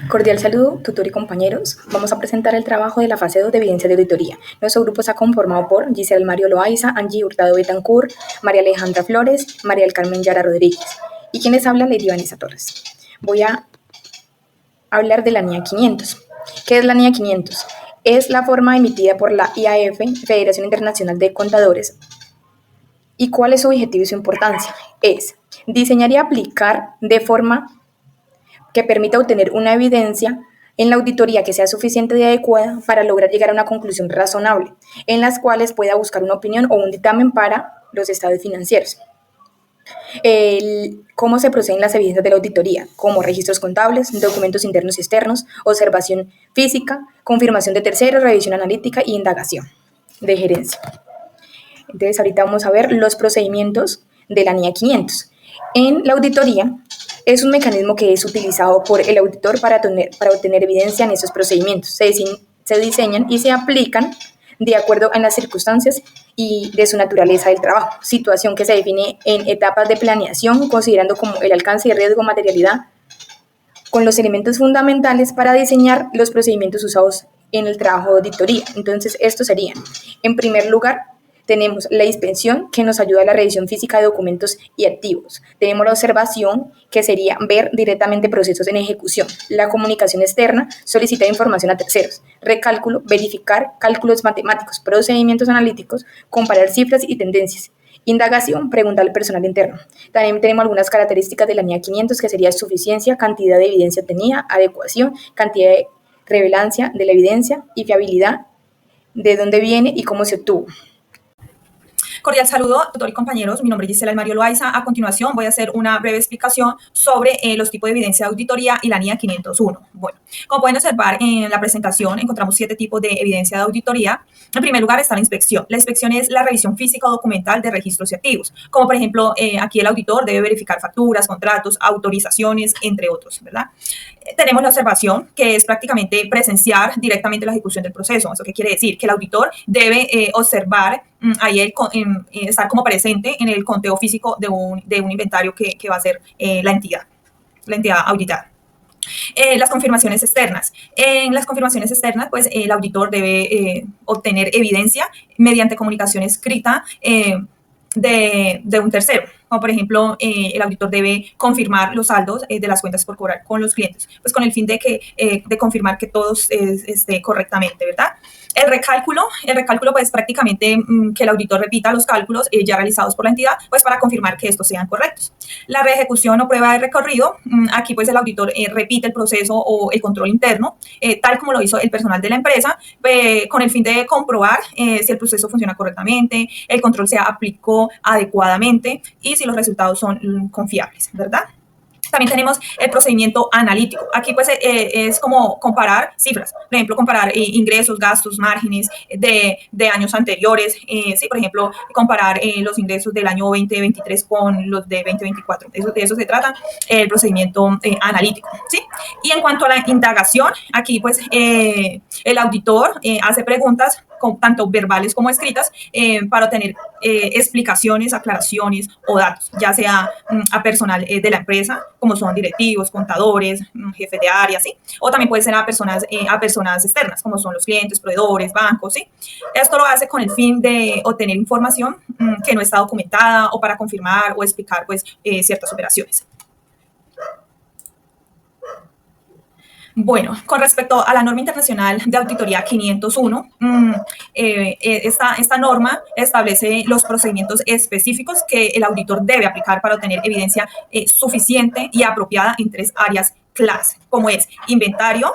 Cordial saludo, tutor y compañeros. Vamos a presentar el trabajo de la fase 2 de evidencia de auditoría. Nuestro grupo está conformado por Giselle Mario Loaiza, Angie Hurtado Betancourt, María Alejandra Flores, María del Carmen Yara Rodríguez. Y quien les habla, Lady Vanessa Torres. Voy a hablar de la NIA 500. ¿Qué es la NIA 500? Es la forma emitida por la IAF, Federación Internacional de Contadores. ¿Y cuál es su objetivo y su importancia? Es diseñar y aplicar de forma que permita obtener una evidencia en la auditoría que sea suficiente y adecuada para lograr llegar a una conclusión razonable, en las cuales pueda buscar una opinión o un dictamen para los estados financieros. ¿Cómo se proceden las evidencias de la auditoría? Como registros contables, documentos internos y externos, observación física, confirmación de terceros, revisión analítica e indagación de gerencia. Entonces, ahorita vamos a ver los procedimientos de la NIA 500. En la auditoría, es un mecanismo que es utilizado por el auditor para obtener evidencia en esos procedimientos. Se diseñan y se aplican de acuerdo a las circunstancias y de su naturaleza del trabajo, situación que se define en etapas de planeación, considerando como el alcance y riesgo, materialidad, con los elementos fundamentales para diseñar los procedimientos usados en el trabajo de auditoría. Entonces, estos serían, en primer lugar, tenemos la inspección, que nos ayuda a la revisión física de documentos y activos. Tenemos la observación, que sería ver directamente procesos en ejecución. La comunicación externa, solicitar información a terceros. Recálculo, verificar cálculos matemáticos. Procedimientos analíticos, comparar cifras y tendencias. Indagación, preguntar al personal interno. También tenemos algunas características de la NIA 500, que sería suficiencia, cantidad de evidencia obtenida, adecuación, cantidad de relevancia de la evidencia y fiabilidad, de dónde viene y cómo se obtuvo. Cordial saludo, tutor y compañeros. Mi nombre es Gisela Mario Loaiza. A continuación voy a hacer una breve explicación sobre los tipos de evidencia de auditoría y la NIA 501. Bueno, como pueden observar en la presentación, encontramos 7 tipos de evidencia de auditoría. En primer lugar está la inspección. La inspección es la revisión física o documental de registros y activos. Como por ejemplo, aquí el auditor debe verificar facturas, contratos, autorizaciones, entre otros, ¿verdad? Tenemos la observación, que es prácticamente presenciar directamente la ejecución del proceso. ¿Eso qué quiere decir? Que el auditor debe observar, estar como presente en el conteo físico de un inventario que va a ser la entidad auditada. Las confirmaciones externas. En las confirmaciones externas, pues el auditor debe obtener evidencia mediante comunicación escrita de un tercero, como por ejemplo el auditor debe confirmar los saldos de las cuentas por cobrar con los clientes, pues con el fin de confirmar que todo esté correctamente, ¿verdad? El recálculo pues prácticamente que el auditor repita los cálculos ya realizados por la entidad, pues para confirmar que estos sean correctos. La reejecución o prueba de recorrido, aquí pues el auditor repite el proceso o el control interno, tal como lo hizo el personal de la empresa, con el fin de comprobar si el proceso funciona correctamente, el control se aplicó adecuadamente y si los resultados son confiables, ¿verdad? También tenemos el procedimiento analítico. Aquí pues es como comparar cifras, por ejemplo, comparar ingresos, gastos, márgenes de años anteriores, sí, por ejemplo, comparar los ingresos del año 2023 con los de 2024. De eso se trata el procedimiento analítico, ¿sí? Y en cuanto a la indagación, aquí pues el auditor hace preguntas tanto verbales como escritas, para obtener explicaciones, aclaraciones o datos, ya sea a personal de la empresa, como son directivos, contadores, jefes de área, ¿sí? O también puede ser a personas externas, como son los clientes, proveedores, bancos, ¿sí? Esto lo hace con el fin de obtener información que no está documentada o para confirmar o explicar, pues, ciertas operaciones. Bueno, con respecto a la norma internacional de auditoría 501, esta norma establece los procedimientos específicos que el auditor debe aplicar para obtener evidencia suficiente y apropiada en 3 áreas clave, como es inventario,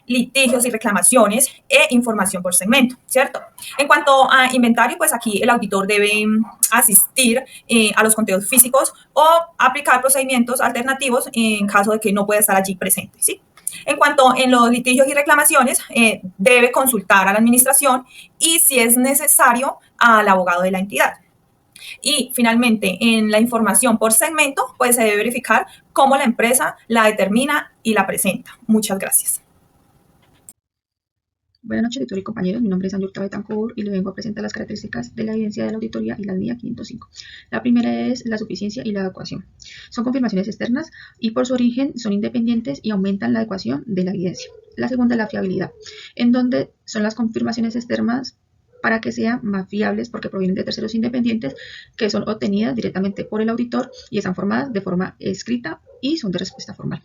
litigios y reclamaciones e información por segmento, ¿cierto? En cuanto a inventario, pues aquí el auditor debe asistir a los conteos físicos o aplicar procedimientos alternativos en caso de que no pueda estar allí presente, ¿sí? En cuanto en los litigios y reclamaciones, debe consultar a la administración y, si es necesario, al abogado de la entidad. Y finalmente, en la información por segmento, pues se debe verificar cómo la empresa la determina y la presenta. Muchas gracias. Buenas noches, doctor y compañeros. Mi nombre es Andrew Betancourt y le vengo a presentar las características de la evidencia de la auditoría y la NIA 505. La primera es la suficiencia y la adecuación. Son confirmaciones externas y por su origen son independientes y aumentan la adecuación de la evidencia. La segunda es la fiabilidad, en donde son las confirmaciones externas para que sean más fiables porque provienen de terceros independientes que son obtenidas directamente por el auditor y están formadas de forma escrita y son de respuesta formal.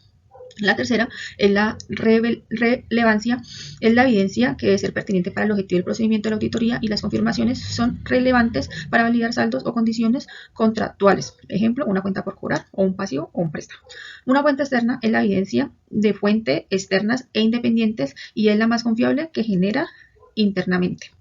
La tercera es la relevancia, es la evidencia que debe ser pertinente para el objetivo del procedimiento de la auditoría y las confirmaciones son relevantes para validar saldos o condiciones contractuales. Ejemplo, una cuenta por cobrar o un pasivo o un préstamo. Una fuente externa es la evidencia de fuentes externas e independientes y es la más confiable que genera internamente.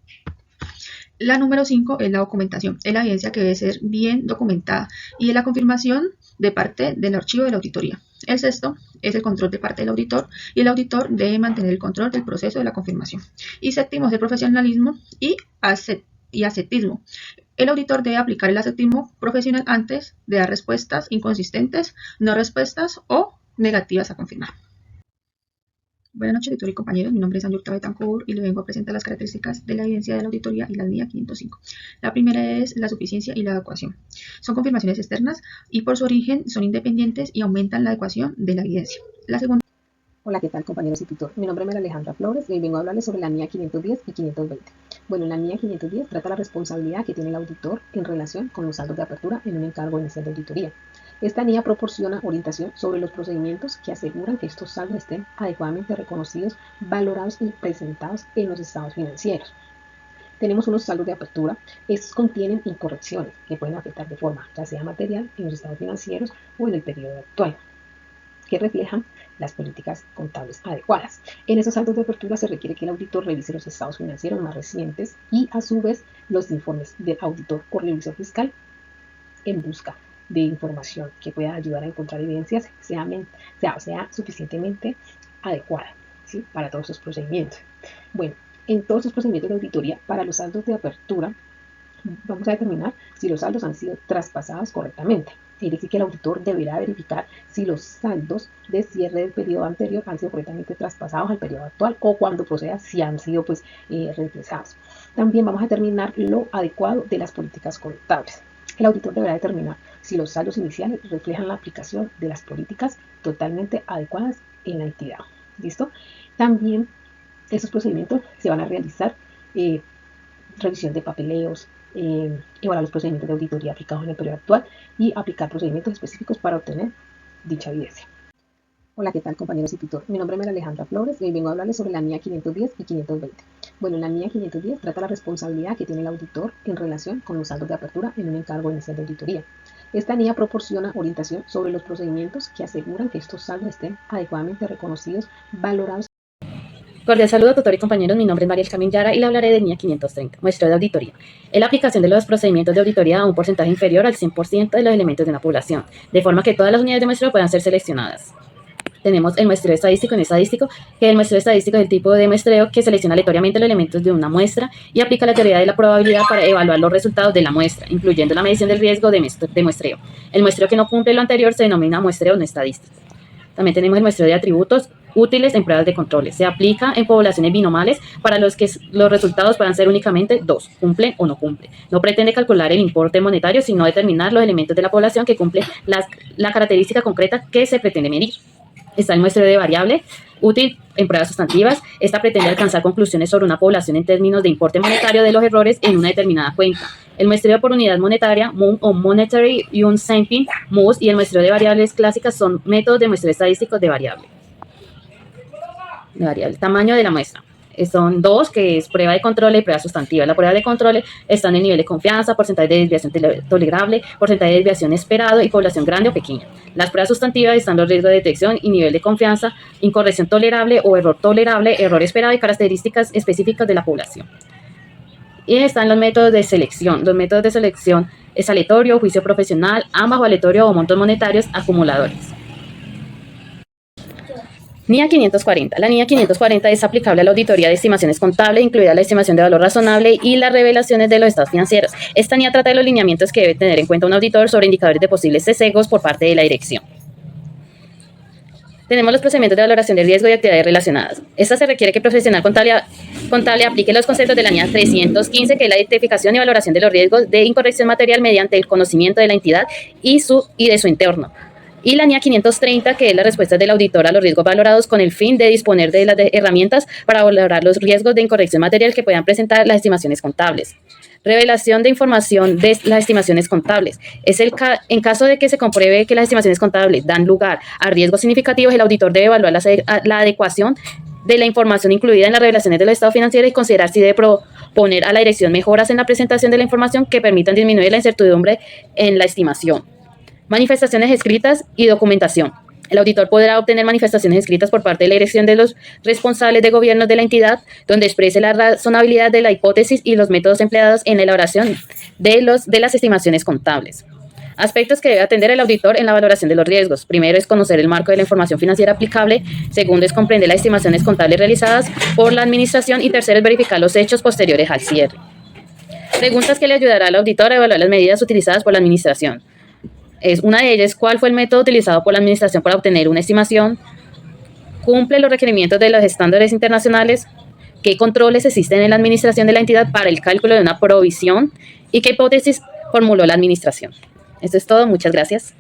La número 5 es la documentación, es la evidencia que debe ser bien documentada y es la confirmación de parte del archivo de la auditoría. El sexto es el control de parte del auditor y el auditor debe mantener el control del proceso de la confirmación. Y séptimo es el profesionalismo y ascetismo. El auditor debe aplicar el ascetismo profesional antes de dar respuestas inconsistentes, no respuestas o negativas a confirmar. Buenas noches, doctor y compañeros. Mi nombre es Andrew Betancourt y le vengo a presentar las características de la evidencia de la auditoría y la NIA 505. La primera es la suficiencia y la adecuación. Son confirmaciones externas y por su origen son independientes y aumentan la adecuación de la evidencia. La segunda. Hola, ¿qué tal, compañeros y tutor? Mi nombre es Alejandra Flores y hoy vengo a hablarles sobre la NIA 510 y 520. Bueno, la NIA 510 trata la responsabilidad que tiene el auditor en relación con los saldos de apertura en un encargo inicial de auditoría. Esta NIA proporciona orientación sobre los procedimientos que aseguran que estos saldos estén adecuadamente reconocidos, valorados y presentados en los estados financieros. Tenemos unos saldos de apertura. Estos contienen incorrecciones que pueden afectar de forma ya sea material en los estados financieros o en el periodo actual, que reflejan las políticas contables adecuadas. En esos saldos de apertura se requiere que el auditor revise los estados financieros más recientes y a su vez los informes del auditor o revisor fiscal en busca de información que pueda ayudar a encontrar evidencias sea suficientemente adecuada, ¿sí?, para todos estos procedimientos. Bueno, en todos los procedimientos de auditoría, para los saldos de apertura, vamos a determinar si los saldos han sido traspasados correctamente. Es decir, que el auditor deberá verificar si los saldos de cierre del periodo anterior han sido correctamente traspasados al periodo actual o cuando proceda si han sido reemplazados. También vamos a determinar lo adecuado de las políticas contables. El auditor deberá determinar si los saldos iniciales reflejan la aplicación de las políticas totalmente adecuadas en la entidad. ¿Listo? También esos procedimientos se van a realizar revisión de papeleos, evaluar los procedimientos de auditoría aplicados en el periodo actual y aplicar procedimientos específicos para obtener dicha evidencia. Hola, ¿qué tal, compañeros y tutor? Mi nombre es Alejandra Flores y hoy vengo a hablarles sobre la NIA 510 y 520. Bueno, la NIA 510 trata la responsabilidad que tiene el auditor en relación con los saldos de apertura en un encargo inicial de auditoría. Esta NIA proporciona orientación sobre los procedimientos que aseguran que estos saldos estén adecuadamente reconocidos, valorados. Cordial saludo, tutor y compañeros. Mi nombre es Mariel Camín Yara y le hablaré de NIA 530, muestreo de auditoría. Es la aplicación de los procedimientos de auditoría a un porcentaje inferior al 100% de los elementos de una población, de forma que todas las unidades de muestreo puedan ser seleccionadas. Tenemos el muestreo estadístico en estadístico, que el muestreo estadístico es el tipo de muestreo que selecciona aleatoriamente los elementos de una muestra y aplica la teoría de la probabilidad para evaluar los resultados de la muestra, incluyendo la medición del riesgo de muestreo. El muestreo que no cumple lo anterior se denomina muestreo no estadístico. También tenemos el muestreo de atributos útiles en pruebas de controles. Se aplica en poblaciones binomales para los que los resultados puedan ser únicamente dos, cumple o no cumple. No pretende calcular el importe monetario, sino determinar los elementos de la población que cumplen la característica concreta que se pretende medir. Está el muestreo de variable, útil en pruebas sustantivas. Esta pretende alcanzar conclusiones sobre una población en términos de importe monetario de los errores en una determinada cuenta. El muestreo por unidad monetaria, MUM o Monetary Unit Sampling, MUS, y el muestreo de variables clásicas son métodos de muestreo estadístico de variable. Tamaño de la muestra. Son dos, que es prueba de control y prueba sustantiva. La prueba de control está en el nivel de confianza, porcentaje de desviación tolerable, porcentaje de desviación esperado y población grande o pequeña. Las pruebas sustantivas están los riesgos de detección y nivel de confianza, incorrección tolerable o error tolerable, error esperado y características específicas de la población. Y están los métodos de selección. Los métodos de selección es aleatorio, juicio profesional, ambas o aleatorio o montos monetarios acumuladores. NIA 540. La NIA 540 es aplicable a la auditoría de estimaciones contables, incluida la estimación de valor razonable y las revelaciones de los estados financieros. Esta NIA trata de los lineamientos que debe tener en cuenta un auditor sobre indicadores de posibles sesgos por parte de la dirección. Tenemos los procedimientos de valoración de riesgo y actividades relacionadas. Esta se requiere que el profesional contable aplique los conceptos de la NIA 315, que es la identificación y valoración de los riesgos de incorrección material mediante el conocimiento de la entidad y de su entorno. Y la NIA 530, que es la respuesta del auditor a los riesgos valorados con el fin de disponer de las herramientas para valorar los riesgos de incorrección material que puedan presentar las estimaciones contables. Revelación de información de las estimaciones contables. En caso de que se compruebe que las estimaciones contables dan lugar a riesgos significativos, el auditor debe evaluar la adecuación de la información incluida en las revelaciones del estado financiero y considerar si debe proponer a la dirección mejoras en la presentación de la información que permitan disminuir la incertidumbre en la estimación. Manifestaciones escritas y documentación. El auditor podrá obtener manifestaciones escritas por parte de la dirección de los responsables de gobierno de la entidad, donde exprese la razonabilidad de la hipótesis y los métodos empleados en la elaboración de las estimaciones contables. Aspectos que debe atender el auditor en la valoración de los riesgos. Primero es conocer el marco de la información financiera aplicable. Segundo es comprender las estimaciones contables realizadas por la administración. Y tercero es verificar los hechos posteriores al cierre. Preguntas que le ayudará al auditor a evaluar las medidas utilizadas por la administración. Una de ellas, ¿cuál fue el método utilizado por la administración para obtener una estimación? ¿Cumple los requerimientos de los estándares internacionales? ¿Qué controles existen en la administración de la entidad para el cálculo de una provisión? ¿Y qué hipótesis formuló la administración? Esto es todo. Muchas gracias.